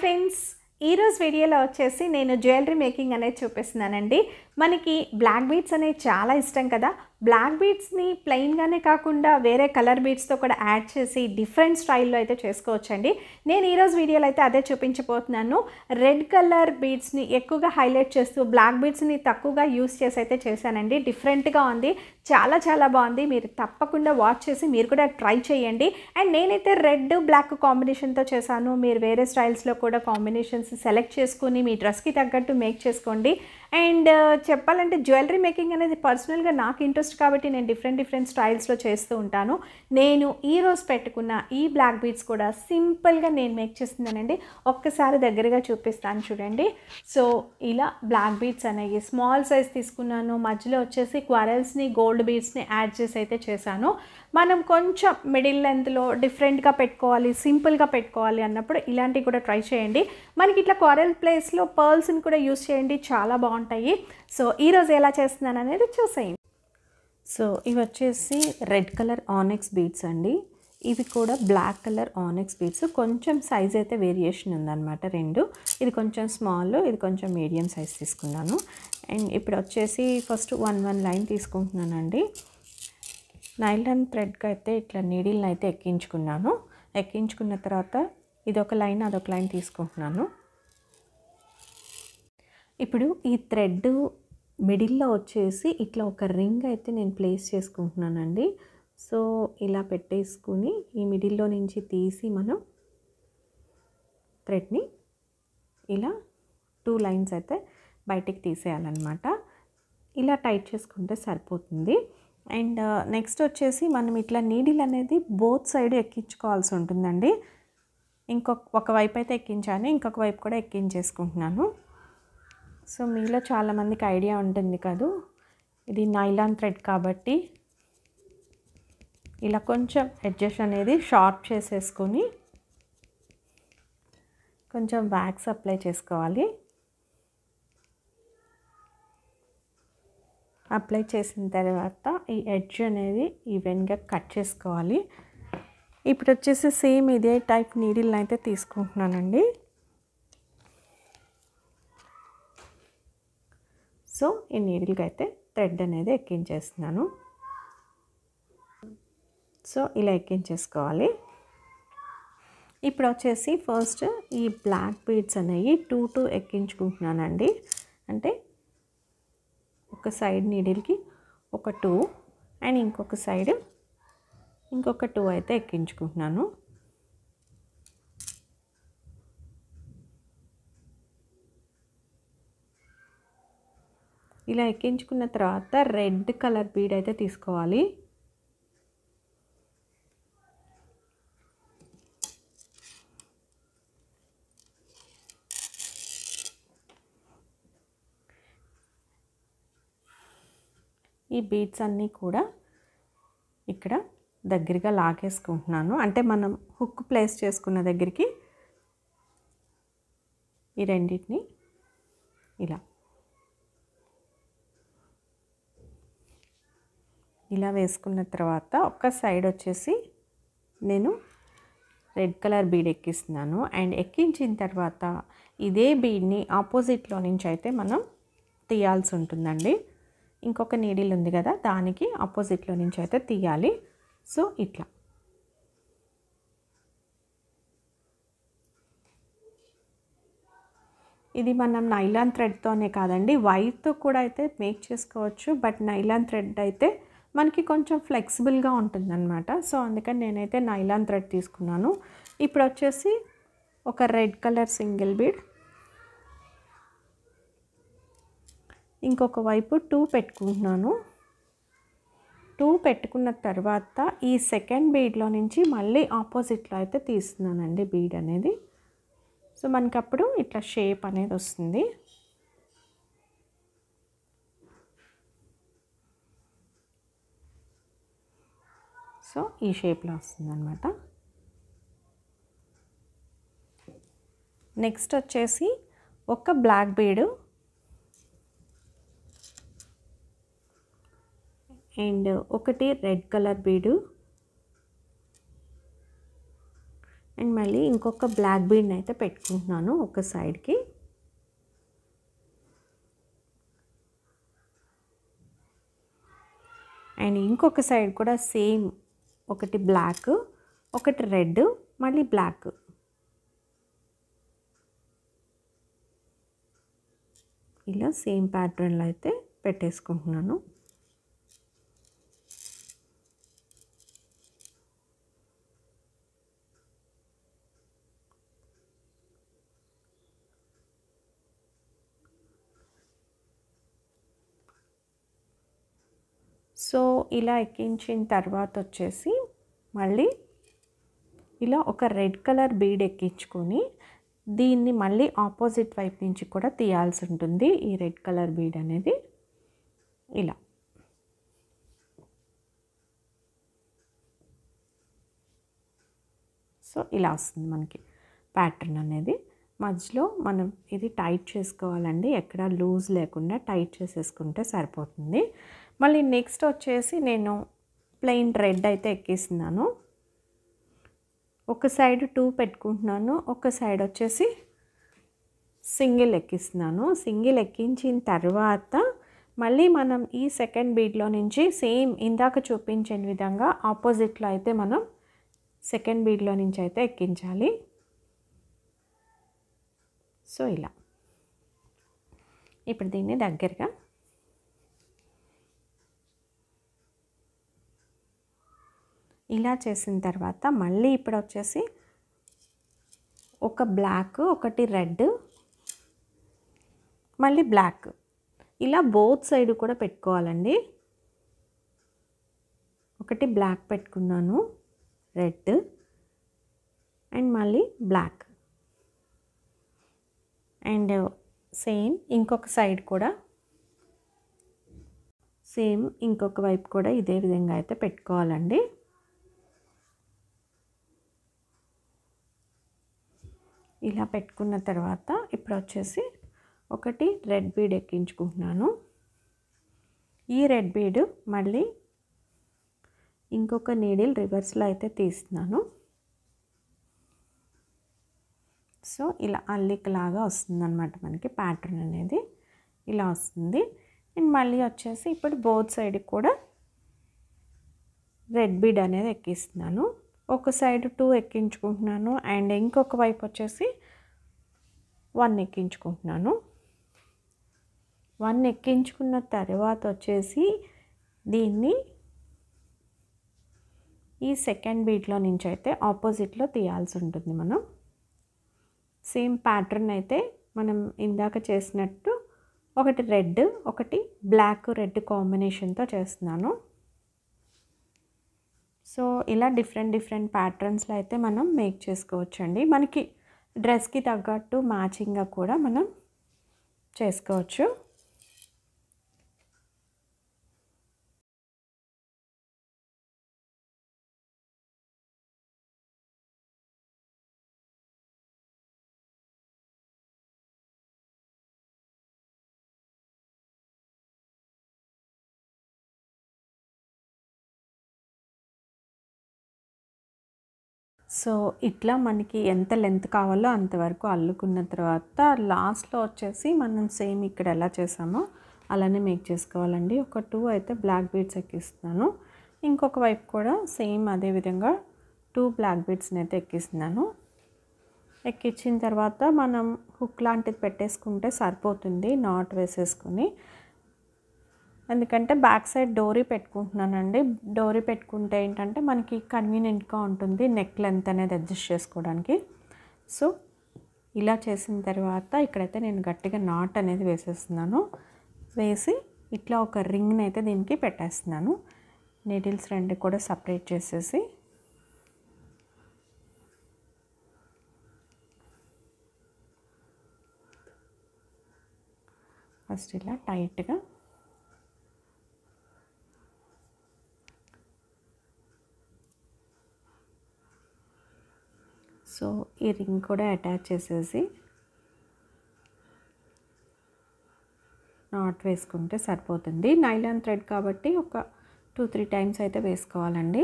Friends, ఈరోజు వీడియోలో వచ్చేసి నేను జ్యువెలరీ మేకింగ్ అనేది చూపిస్తున్నానండి. మనకి బ్లాక్ బీడ్స్ అనేవి చాలా ఇష్టం కదా. బ్లాక్ బీడ్స్ని ప్లెయిన్గానే కాకుండా వేరే కలర్ బీడ్స్తో కూడా యాడ్ చేసి డిఫరెంట్ స్టైల్లో అయితే చేసుకోవచ్చండి. నేను ఈరోజు వీడియోలో అయితే అదే చూపించబోతున్నాను. రెడ్ కలర్ బీడ్స్ని ఎక్కువగా హైలైట్ చేస్తూ బ్లాక్ బీడ్స్ని తక్కువగా యూస్ చేసి అయితే చేశానండి. డిఫరెంట్గా ఉంది, చాలా బాగుంది. మీరు తప్పకుండా వాచ్ చేసి మీరు కూడా ట్రై చేయండి. అండ్ నేనైతే రెడ్ బ్లాక్ కాంబినేషన్తో చేశాను. మీరు వేరే స్టైల్స్లో కూడా కాంబినేషన్స్ సెలెక్ట్ చేసుకుని మీ డ్రెస్కి తగ్గట్టు మేక్ చేసుకోండి. అండ్ చెప్పాలంటే జ్యువెలరీ మేకింగ్ అనేది పర్సనల్గా నాకు ఇంట్రెస్ట్ కాబట్టి నేను డిఫరెంట్ స్టైల్స్లో చేస్తూ ఉంటాను. నేను ఈరోజు పెట్టుకున్న ఈ బ్లాక్ బీడ్స్ కూడా సింపుల్గా నేను మేక్ చేస్తున్నానండి. ఒక్కసారి దగ్గరగా చూపిస్తాను చూడండి. సో ఇలా బ్లాక్ బీడ్స్ అనేవి స్మాల్ సైజ్ తీసుకున్నాను. మధ్యలో వచ్చేసి క్వారల్స్ని గోల్డ్ బీడ్స్ని యాడ్ చేసి అయితే చేశాను. మనం కొంచెం మిడిల్ లెంత్లో డిఫరెంట్గా పెట్టుకోవాలి, సింపుల్గా పెట్టుకోవాలి అన్నప్పుడు ఇలాంటివి కూడా ట్రై చేయండి. మనకి ఇట్లా క్వారల్ ప్లేస్లో పర్ల్స్ని కూడా యూస్ చేయండి, చాలా బాగుంటాయి. సో ఈరోజు ఎలా చేస్తున్నాను అనేది చూసేయండి. సో ఇవి వచ్చేసి రెడ్ కలర్ ఆనెక్స్ బీడ్స్ అండి. ఇవి కూడా బ్లాక్ కలర్ ఆనెక్స్ బీడ్స్. కొంచెం సైజ్ అయితే వేరియేషన్ ఉందన్నమాట రెండు. ఇది కొంచెం స్మాల్, ఇది కొంచెం మీడియం సైజ్ తీసుకున్నాను. అండ్ ఇప్పుడు వచ్చేసి ఫస్ట్ వన్ లైన్ తీసుకుంటున్నానండి. నైలాన్ థ్రెడ్కి అయితే ఇట్లా నీడిల్ని అయితే ఎక్కించుకున్నాను. ఎక్కించుకున్న తర్వాత ఇదొక లైన్ అదొక లైన్ తీసుకుంటున్నాను. ఇప్పుడు ఈ థ్రెడ్ మిడిల్లో వచ్చేసి ఇట్లా ఒక రింగ్ అయితే నేను ప్లేస్ చేసుకుంటున్నానండి. సో ఇలా పెట్టేసుకుని ఈ మిడిల్లో నుంచి తీసి మనం థ్రెడ్ని ఇలా 2 లైన్స్ అయితే బయటికి తీసేయాలన్నమాట. ఇలా టైట్ చేసుకుంటే సరిపోతుంది. అండ్ నెక్స్ట్ వచ్చేసి మనం ఇట్లా నీడిల్ అనేది బోత్ సైడ్ ఎక్కించుకోవాల్సి ఉంటుందండి. ఒక వైపు అయితే ఎక్కించాను, ఇంకొక వైపు కూడా ఎక్కించేసుకుంటున్నాను. సో మీలో చాలామందికి ఐడియా ఉంటుంది కాదు, ఇది నైలాన్ థ్రెడ్ కాబట్టి ఇలా కొంచెం ఎడ్జెస్ అనేది షార్ప్ చేసేసుకొని కొంచెం వ్యాక్స్ అప్లై చేసుకోవాలి. అప్లై చేసిన తర్వాత ఈ ఎడ్జ్ అనేది ఈవెన్గా కట్ చేసుకోవాలి. ఇప్పుడు వచ్చేసి సేమ్ ఇదే టైప్ నీడిల్ని అయితే తీసుకుంటున్నానండి. సో ఈ నీడిల్కి అయితే థ్రెడ్ అనేది ఎక్కించేస్తున్నాను. సో ఇలా ఎక్కించేసుకోవాలి. ఇప్పుడు వచ్చేసి ఫస్ట్ ఈ బ్లాక్ బీడ్స్ అనేవి 2 ఎక్కించుకుంటున్నానండి. అంటే ఒక సైడ్ నీడిల్కి ఒక 2 అండ్ ఇంకొక సైడ్ ఇంకొక 2 అయితే ఎక్కించుకుంటున్నాను. ఇలా ఎక్కించుకున్న తర్వాత రెడ్ కలర్ బీడ్ అయితే తీసుకోవాలి. ఈ బీడ్స్ అన్నీ కూడా ఇక్కడ దగ్గరగా లాగేసుకుంటున్నాను. అంటే మనం హుక్ ప్లేస్ చేసుకున్న దగ్గరికి ఈ రెండింటిని ఇలా వేసుకున్న తర్వాత ఒక సైడ్ వచ్చేసి నేను రెడ్ కలర్ బీడ్ ఎక్కిస్తున్నాను. అండ్ ఎక్కించిన తర్వాత ఇదే బీడ్ని ఆపోజిట్లో నుంచి అయితే మనం తీయాల్సి ఉంటుందండి. ఇంకొక నీడిల్ ఉంది కదా, దానికి ఆపోజిట్లో నుంచి అయితే తీయాలి. సో ఇట్లా ఇది మనం నైలాన్ థ్రెడ్తోనే కాదండి, వైర్తో కూడా అయితే మేక్ చేసుకోవచ్చు. బట్ నైలాన్ థ్రెడ్ అయితే మనకి కొంచెం ఫ్లెక్సిబుల్గా ఉంటుందన్నమాట. సో అందుకని నేనైతే నైలాన్ థ్రెడ్ తీసుకున్నాను. ఇప్పుడు వచ్చేసి ఒక రెడ్ కలర్ సింగిల్ బీడ్, ఇంకొక వైపు 2 పెట్టుకుంటున్నాను. 2 పెట్టుకున్న తర్వాత ఈ సెకండ్ బీడ్లో నుంచి మళ్ళీ ఆపోజిట్లో అయితే తీస్తున్నానండి బీడ్ అనేది. సో మనకి అప్పుడు ఇట్లా షేప్ అనేది వస్తుంది. సో ఈ షేప్లో వస్తుంది అన్నమాట. నెక్స్ట్ వచ్చేసి ఒక బ్లాక్ బీడ్ అండ్ ఒకటి రెడ్ కలర్ బీడు అండ్ మళ్ళీ ఇంకొక బ్లాక్ బీడ్ని అయితే పెట్టుకుంటున్నాను ఒక సైడ్కి. అండ్ ఇంకొక సైడ్ కూడా సేమ్, ఒకటి బ్లాక్, ఒకటి రెడ్, మళ్ళీ బ్లాక్. ఇలా సేమ్ ప్యాటర్న్లో అయితే పెట్టేసుకుంటున్నాను. సో ఇలా ఎక్కించిన తర్వాత వచ్చేసి మళ్ళీ ఇలా ఒక రెడ్ కలర్ బీడ్ ఎక్కించుకొని దీన్ని మళ్ళీ ఆపోజిట్ వైపు నుంచి కూడా తీయాల్సి ఉంటుంది. ఈ రెడ్ కలర్ బీడ్ అనేది ఇలా. సో ఇలా వస్తుంది మనకి ప్యాటర్న్ అనేది. మధ్యలో మనం ఇది టైట్ చేసుకోవాలండి, ఎక్కడ లూజ్ లేకుండా టైట్ చేసేసుకుంటే సరిపోతుంది. మళ్ళీ నెక్స్ట్ వచ్చేసి నేను ప్లెయిన్ రెడ్ అయితే ఎక్కిస్తున్నాను. ఒక సైడ్ 2 పెట్టుకుంటున్నాను, ఒక సైడ్ వచ్చేసి సింగిల్ ఎక్కిస్తున్నాను. సింగిల్ ఎక్కించిన తర్వాత మళ్ళీ మనం ఈ సెకండ్ బీడ్లో నుంచి సేమ్ ఇందాక చూపించిన విధంగా ఆపోజిట్లో అయితే మనం సెకండ్ బీడ్లో నుంచి అయితే ఎక్కించాలి. సో ఇలా ఇప్పుడు దీన్ని దగ్గరగా ఇలా చేసిన తర్వాత మళ్ళీ ఇప్పుడు వచ్చేసి ఒక బ్లాక్, ఒకటి రెడ్, మళ్ళీ బ్లాక్, ఇలా బోత్ సైడ్ కూడా పెట్టుకోవాలండి. ఒకటి బ్లాక్ పెట్టుకున్నాను, రెడ్ అండ్ మళ్ళీ బ్లాక్. అండ్ సేమ్ ఇంకొక సైడ్ కూడా సేమ్ ఇంకొక వైపు కూడా ఇదే విధంగా అయితే పెట్టుకోవాలండి. ఇలా పెట్టుకున్న తర్వాత ఇప్పుడు వచ్చేసి ఒకటి రెడ్ బీడ్ ఎక్కించుకుంటున్నాను. ఈ రెడ్ బీడ్ మళ్ళీ ఇంకొక నీడిల్ రివర్స్లో అయితే తీస్తున్నాను. సో ఇలా అల్లికలాగా వస్తుందన్నమాట మనకి ప్యాటర్న్ అనేది, ఇలా వస్తుంది. అండ్ మళ్ళీ వచ్చేసి ఇప్పుడు బోత్ సైడ్ కూడా రెడ్ బీడ్ అనేది ఎక్కిస్తున్నాను. ఒక సైడ్ 2 ఎక్కించుకుంటున్నాను అండ్ ఇంకొక వైపు వచ్చేసి 1 ఎక్కించుకుంటున్నాను. 1 ఎక్కించుకున్న తర్వాత వచ్చేసి దీన్ని ఈ సెకండ్ బీట్లో నుంచి అయితే ఆపోజిట్లో తీయాల్సి ఉంటుంది. మనం సేమ్ ప్యాటర్న్ అయితే మనం ఇందాక చేసినట్టు ఒకటి రెడ్, ఒకటి బ్లాక్ రెడ్ కాంబినేషన్తో చేస్తున్నాను. సో ఇలా డిఫరెంట్ ప్యాటర్న్స్లో అయితే మనం మేక్ చేసుకోవచ్చండి. మనకి డ్రెస్కి తగ్గట్టు మ్యాచింగ్గా కూడా మనం చేసుకోవచ్చు. సో ఇట్లా మనకి ఎంత లెంత్ కావాలో అంతవరకు అల్లుకున్న తర్వాత లాస్ట్లో వచ్చేసి మనం సేమ్ ఇక్కడ ఎలా చేసామో అలానే మేక్ చేసుకోవాలండి. ఒక 2 అయితే బ్లాక్ బీడ్స్ ఎక్కిస్తున్నాను, ఇంకొక వైపు కూడా సేమ్ అదే విధంగా 2 బ్లాక్ బీడ్స్ని అయితే ఎక్కిస్తున్నాను. ఎక్కించిన తర్వాత మనం హుక్ లాంటిది పెట్టేసుకుంటే సరిపోతుంది, నాట్ వేసేసుకొని. ఎందుకంటే బ్యాక్ సైడ్ డోరీ పెట్టుకుంటున్నానండి. డోరీ పెట్టుకుంటే ఏంటంటే మనకి కన్వీనియంట్గా ఉంటుంది నెక్ లెంత్ అనేది అడ్జస్ట్ చేసుకోవడానికి. సో ఇలా చేసిన తర్వాత ఇక్కడైతే నేను గట్టిగా నాట్ అనేది వేసేస్తున్నాను. వేసి ఇట్లా ఒక రింగ్ని అయితే దీనికి పెట్టేస్తున్నాను. నీడిల్స్ 2 కూడా సపరేట్ చేసేసి ఫస్ట్ ఇలా టైట్గా సో ఈ రింగ్ కూడా అటాచ్ చేసేసి నాట్ వేసుకుంటే సరిపోతుంది. నైలాన్ థ్రెడ్ కాబట్టి ఒక 2-3 టైమ్స్ అయితే వేసుకోవాలండి.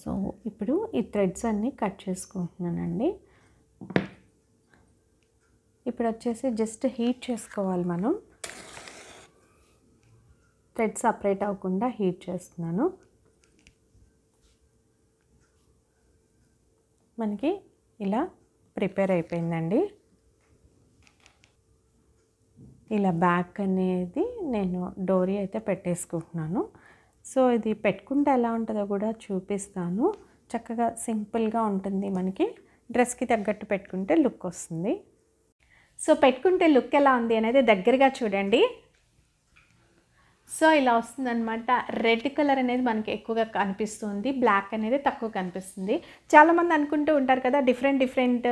సో ఇప్పుడు ఈ థ్రెడ్స్ అన్నీ కట్ చేసుకుంటున్నానండి. ఇప్పుడు వచ్చేసి జస్ట్ హీట్ చేసుకోవాలి మనం. థ్రెడ్ సపరేట్ అవ్వకుండా హీట్ చేస్తున్నాను. మనకి ఇలా ప్రిపేర్ అయిపోయిందండి. ఇలా బ్యాక్ అనేది నేను డోరీ అయితే పెట్టేసుకుంటున్నాను. సో ఇది పెట్టుకుంటే ఎలా ఉంటుందో కూడా చూపిస్తాను. చక్కగా సింపుల్గా ఉంటుంది. మనకి డ్రెస్కి తగ్గట్టు పెట్టుకుంటే లుక్ వస్తుంది. సో పెట్టుకుంటే లుక్ ఎలా ఉంది అనేది దగ్గరగా చూడండి. సో ఇలా వస్తుందన్నమాట. రెడ్ కలర్ అనేది మనకి ఎక్కువగా కనిపిస్తుంది, బ్లాక్ అనేది తక్కువ కనిపిస్తుంది. చాలామంది అనుకుంటూ ఉంటారు కదా, డిఫరెంట్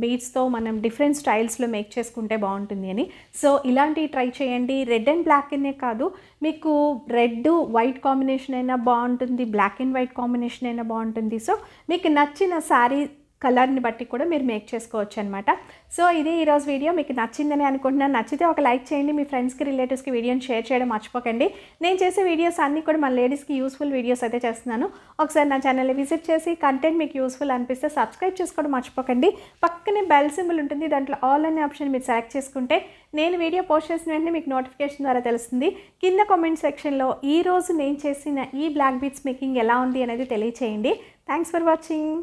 బీడ్స్తో మనం డిఫరెంట్ స్టైల్స్లో మేక్ చేసుకుంటే బాగుంటుంది అని. సో ఇలాంటివి ట్రై చేయండి. రెడ్ అండ్ బ్లాక్ అనే కాదు, మీకు రెడ్ వైట్ కాంబినేషన్ అయినా బాగుంటుంది, బ్లాక్ అండ్ వైట్ కాంబినేషన్ అయినా బాగుంటుంది. సో మీకు నచ్చిన శారీ కలర్ని బట్టి కూడా మీరు మేక్ చేసుకోవచ్చు అనమాట. సో ఇది ఈరోజు వీడియో మీకు నచ్చిందని అనుకుంటున్నాను. నచ్చితే ఒక లైక్ చేయండి. మీ ఫ్రెండ్స్కి, రిలేటివ్స్కి వీడియోని షేర్ చేయడం మర్చిపోకండి. నేను చేసే వీడియోస్ అన్నీ కూడా మన లేడీస్కి యూస్ఫుల్ వీడియోస్ అయితే చేస్తున్నాను. ఒకసారి నా ఛానల్ని విజిట్ చేసి కంటెంట్ మీకు యూస్ఫుల్ అనిపిస్తే సబ్స్క్రైబ్ చేసుకోవడం మర్చిపోకండి. పక్కనే బెల్ సింబల్ ఉంటుంది, దాంట్లో ఆల్ అనే ఆప్షన్ మీరు సెలెక్ట్ చేసుకుంటే నేను వీడియో పోస్ట్ చేసిన వెంటనే మీకు నోటిఫికేషన్ ద్వారా తెలుస్తుంది. కింద కామెంట్ సెక్షన్లో ఈరోజు నేను చేసిన ఈ బ్లాక్ బీడ్స్ మేకింగ్ ఎలా ఉంది అనేది తెలియచేయండి. Thanks for watching.